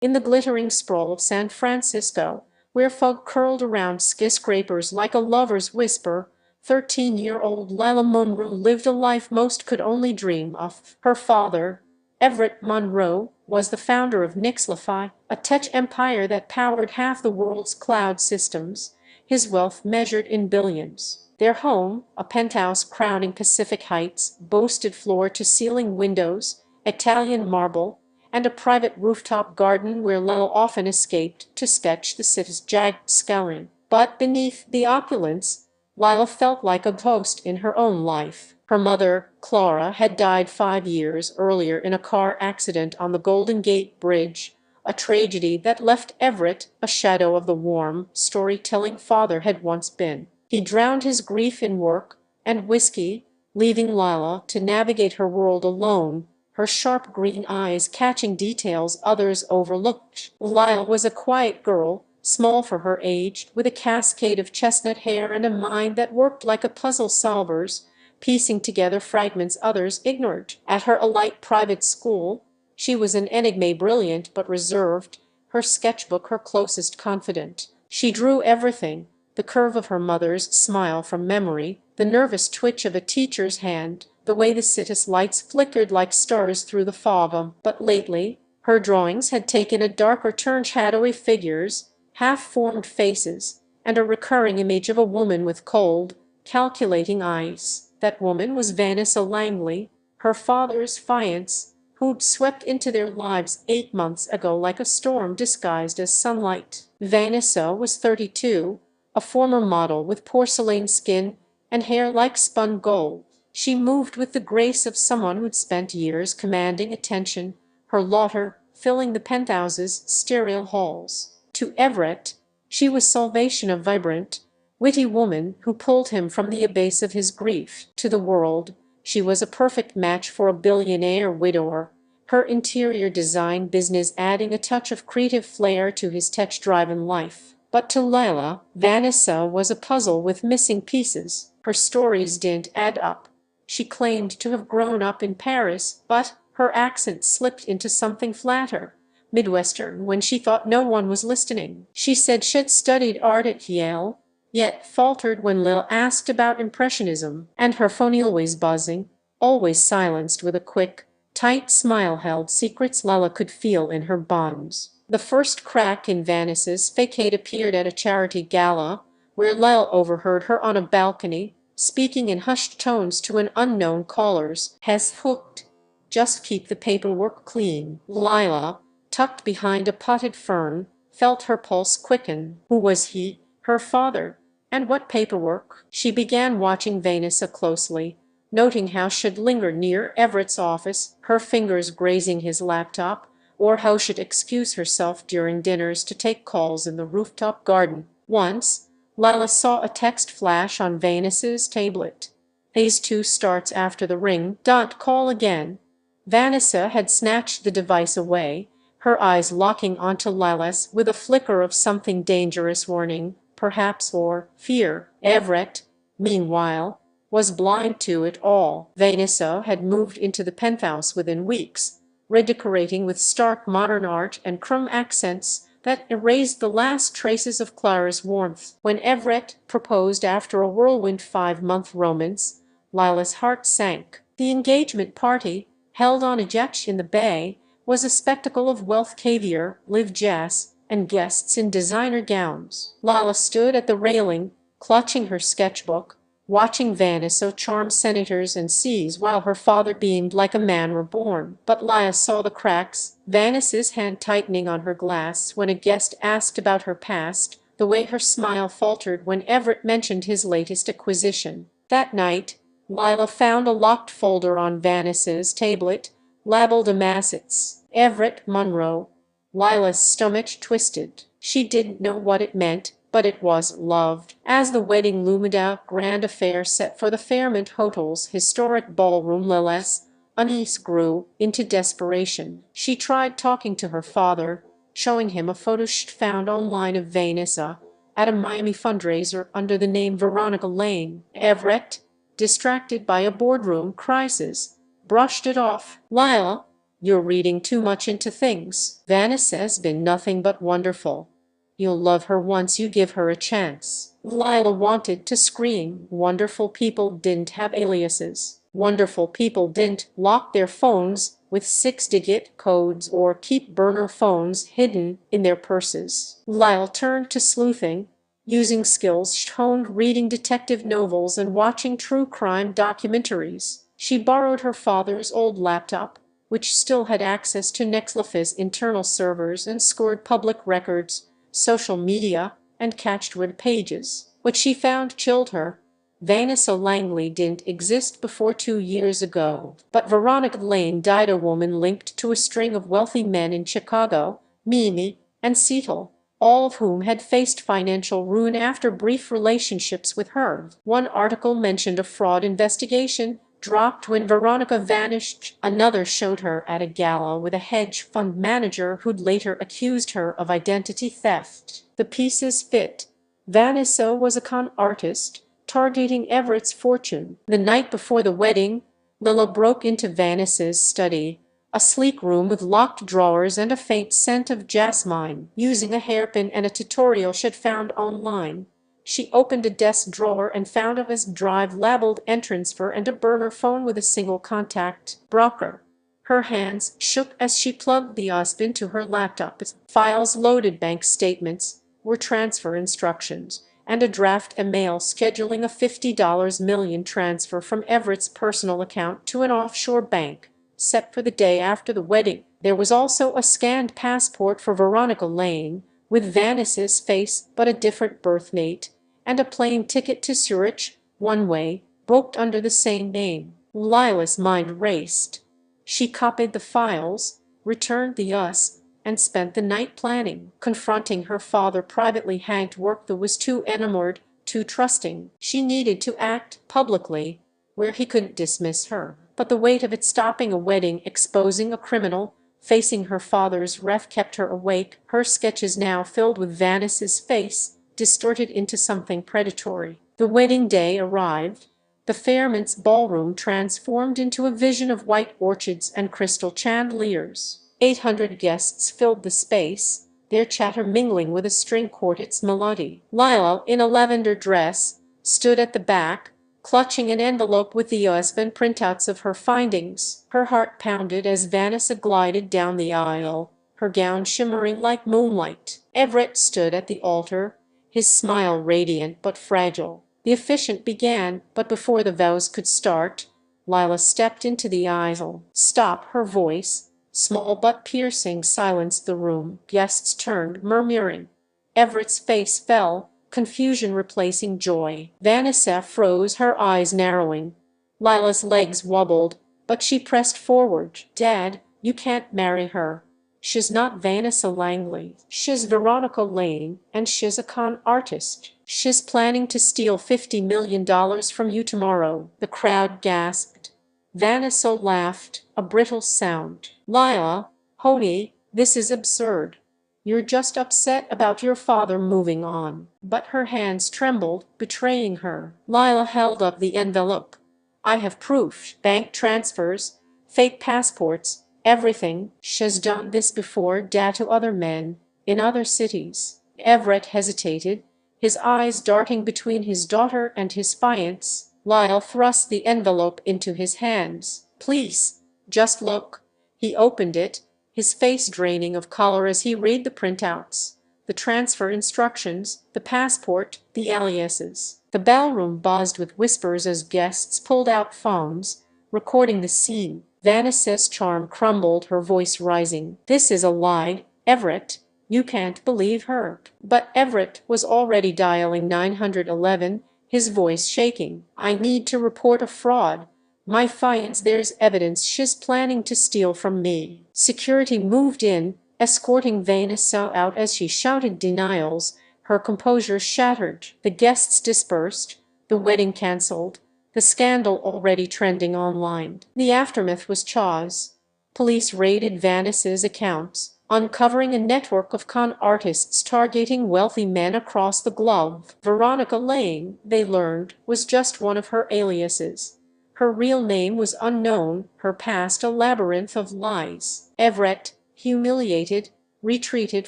In the glittering sprawl of San Francisco, where fog curled around skyscrapers like a lover's whisper, 13-year-old Lila Monroe lived a life most could only dream of. Her father, Everett Monroe, was the founder of Nixlify, a tech empire that powered half the world's cloud systems, his wealth measured in billions. Their home, a penthouse crowning Pacific Heights, boasted floor-to-ceiling windows, Italian marble, and a private rooftop garden where Lil often escaped to sketch the city's jagged scaling. But beneath the opulence, Lila felt like a ghost in her own life. Her mother, Clara, had died 5 years earlier in a car accident on the Golden Gate Bridge, a tragedy that left Everett a shadow of the warm, storytelling father had once been. He drowned his grief in work and whiskey, leaving Lila to navigate her world alone, her sharp green eyes catching details others overlooked. Lila was a quiet girl, small for her age, with a cascade of chestnut hair and a mind that worked like a puzzle solver's, piecing together fragments others ignored. At her elite private school, she was an enigma, brilliant but reserved, her sketchbook her closest confidant. She drew everything, the curve of her mother's smile from memory, the nervous twitch of a teacher's hand, the way the city's lights flickered like stars through the fog. But lately, her drawings had taken a darker turn, shadowy figures, half-formed faces, and a recurring image of a woman with cold, calculating eyes. That woman was Vanessa Langley, her father's fiancée, who'd swept into their lives 8 months ago like a storm disguised as sunlight. Vanessa was 32, a former model with porcelain skin and hair like spun gold. She moved with the grace of someone who'd spent years commanding attention, her laughter filling the penthouse's sterile halls. To Everett, she was salvation, a vibrant, witty woman who pulled him from the abyss of his grief. To the world, she was a perfect match for a billionaire widower, her interior design business adding a touch of creative flair to his tech-driven life. But to Lila, Vanessa was a puzzle with missing pieces. Her stories didn't add up. She claimed to have grown up in Paris, but her accent slipped into something flatter, Midwestern, when she thought no one was listening. She said she'd studied art at Yale, yet faltered when Lil asked about Impressionism, and her phone always buzzing, always silenced with a quick, tight smile held secrets Lila could feel in her bones. The first crack in Vanessa's facade appeared at a charity gala, where Lil overheard her on a balcony, speaking in hushed tones to an unknown caller's "Has hooked. Just keep the paperwork clean." Lila, tucked behind a potted fern, felt her pulse quicken. Who was he? Her father. And what paperwork? She began watching Vanessa closely, noting how she'd linger near Everett's office, her fingers grazing his laptop, or how she'd excuse herself during dinners to take calls in the rooftop garden. Once, Lila saw a text flash on Vanessa's tablet. "Phase 2 starts after the ring. Don't call again." Vanessa had snatched the device away, her eyes locking onto Lila's with a flicker of something dangerous warning, perhaps, or fear. Everett, meanwhile, was blind to it all. Vanessa had moved into the penthouse within weeks, redecorating with stark modern art and chrome accents that erased the last traces of Clara's warmth. When Everett proposed after a whirlwind 5-month romance, Lila's heart sank. The engagement party, held on a yacht in the bay, was a spectacle of wealth, caviar, live jazz, and guests in designer gowns. Lila stood at the railing, clutching her sketchbook, watching Vanessa charm senators and seas while her father beamed like a man reborn. But Lila saw the cracks, Vanessa's hand tightening on her glass when a guest asked about her past, the way her smile faltered when Everett mentioned his latest acquisition. That night, Lila found a locked folder on Vanessa's tablet, labeled "Assets, Everett Monroe." Lila's stomach twisted. She didn't know what it meant, but it was loved. As the wedding loomed, a grand affair set for the Fairmont Hotel's historic ballroom, Lila's unease grew into desperation. She tried talking to her father, showing him a photo she'd found online of Vanessa at a Miami fundraiser under the name Veronica Lane. Everett, distracted by a boardroom crisis, brushed it off. Lila, You're reading too much into things. Vanessa's been nothing but wonderful. You'll love her once you give her a chance. Lila wanted to scream. Wonderful people didn't have aliases. Wonderful people didn't lock their phones with 6-digit codes or keep burner phones hidden in their purses. Lila turned to sleuthing, using skills honed reading detective novels and watching true crime documentaries. She borrowed her father's old laptop, which still had access to Nextlife's internal servers, and scored public records, social media, and cached web pages. What she found chilled her. Vanessa Langley didn't exist before 2 years ago, but Veronica Lane died, a woman linked to a string of wealthy men in Chicago, Mimi, and Seattle, all of whom had faced financial ruin after brief relationships with her. One article mentioned a fraud investigation dropped when Veronica vanished. Another showed her at a gala with a hedge fund manager who'd later accused her of identity theft. The pieces fit. Vanessa was a con artist, targeting Everett's fortune. The night before the wedding, Lila broke into Vanessa's study, a sleek room with locked drawers and a faint scent of jasmine. Using a hairpin and a tutorial she'd found online, she opened a desk drawer and found a USB drive labeled "Entrancefur" and a burner phone with a single contact, Broker. Her hands shook as she plugged the USB into her laptop. Files loaded, bank statements, were transfer instructions, and a draft email scheduling a $50 million transfer from Everett's personal account to an offshore bank, set for the day after the wedding. There was also a scanned passport for Veronica Lane, with Vanessa's face but a different birth date, and a plane ticket to Zurich, one way, booked under the same name. Lila's mind raced. She copied the files, returned the US, and spent the night planning. Confronting her father privately hadn't worked. Was too enamored, too trusting. She needed to act publicly, where he couldn't dismiss her. But the weight of it, stopping a wedding, exposing a criminal, facing her father's wrath, kept her awake. Her sketches now filled with Vanessa's face, distorted into something predatory. The wedding day arrived. The Fairmont's ballroom transformed into a vision of white orchids and crystal chandeliers. 800 guests filled the space, their chatter mingling with a string quartet's melody. Lila, in a lavender dress, stood at the back, clutching an envelope with the USB and printouts of her findings. Her heart pounded as Vanessa glided down the aisle, her gown shimmering like moonlight. Everett stood at the altar, his smile radiant but fragile. The officiant began, but before the vows could start, Lila stepped into the aisle. "Stop!" Her voice, small but piercing, silenced the room. Guests turned, murmuring. Everett's face fell, confusion replacing joy. Vanessa froze, her eyes narrowing. Lila's legs wobbled, but she pressed forward. "Dad, you can't marry her. She's not Vanessa Langley. She's Veronica Lane, and she's a con artist. She's planning to steal $50 million from you tomorrow." The crowd gasped. Vanessa laughed, a brittle sound. "Lila, honey, this is absurd. You're just upset about your father moving on." But her hands trembled, betraying her. Lila held up the envelope. "I have proof. Bank transfers, fake passports, everything. She's done this before, Dad, to other men, in other cities." Everett hesitated, his eyes darting between his daughter and his fiancé. Lila thrust the envelope into his hands. "Please, just look." He opened it, his face draining of color as he read the printouts, the transfer instructions, the passport, the aliases. The ballroom buzzed with whispers as guests pulled out phones, recording the scene. Vanessa's charm crumbled, her voice rising. "This is a lie, Everett. You can't believe her." But Everett was already dialing 911, his voice shaking. "I need to report a fraud. My fiancé, there's evidence she's planning to steal from me." Security moved in, escorting Vanessa out as she shouted denials, her composure shattered. The guests dispersed, the wedding cancelled, the scandal already trending online. The aftermath was chaos. Police raided Vanessa's accounts, uncovering a network of con artists targeting wealthy men across the globe. Veronica Lane, they learned, was just one of her aliases. Her real name was unknown, her past a labyrinth of lies. Everett, humiliated, retreated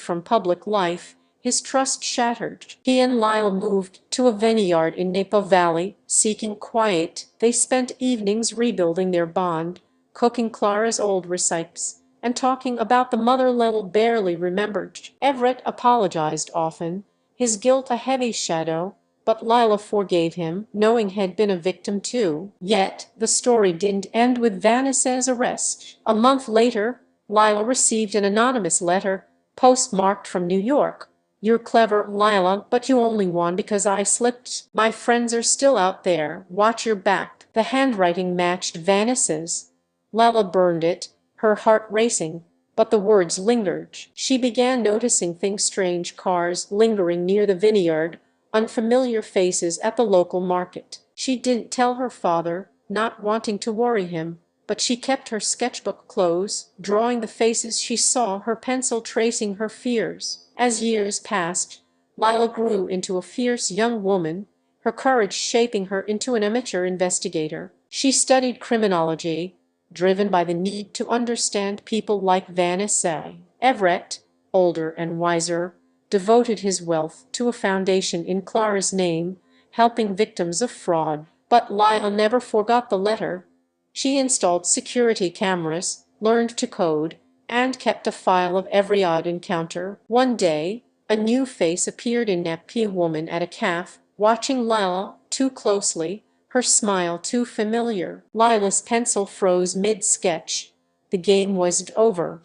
from public life, his trust shattered. He and Lila moved to a vineyard in Napa Valley, seeking quiet. They spent evenings rebuilding their bond, cooking Clara's old recipes, and talking about the mother Lila barely remembered. Everett apologized often, his guilt a heavy shadow, but Lila forgave him, knowing he'd been a victim too. Yet, the story didn't end with Vanessa's arrest. A month later, Lila received an anonymous letter, postmarked from New York. "You're clever, Lila, but you only won because I slipped. My friends are still out there. Watch your back." The handwriting matched Vanessa's. Lila burned it, her heart racing, but the words lingered. She began noticing things: strange cars lingering near the vineyard, unfamiliar faces at the local market. She didn't tell her father, not wanting to worry him, but she kept her sketchbook close, drawing the faces she saw, her pencil tracing her fears. As years passed, Lila grew into a fierce young woman, her courage shaping her into an amateur investigator. She studied criminology, driven by the need to understand people like Vanessa. Everett, older and wiser, devoted his wealth to a foundation in Clara's name, helping victims of fraud. But Lila never forgot the letter. She installed security cameras, learned to code, and kept a file of every odd encounter. One day, a new face appeared in Napa, a woman at a cafe, watching Lila too closely, her smile too familiar. Lila's pencil froze mid-sketch. The game wasn't over.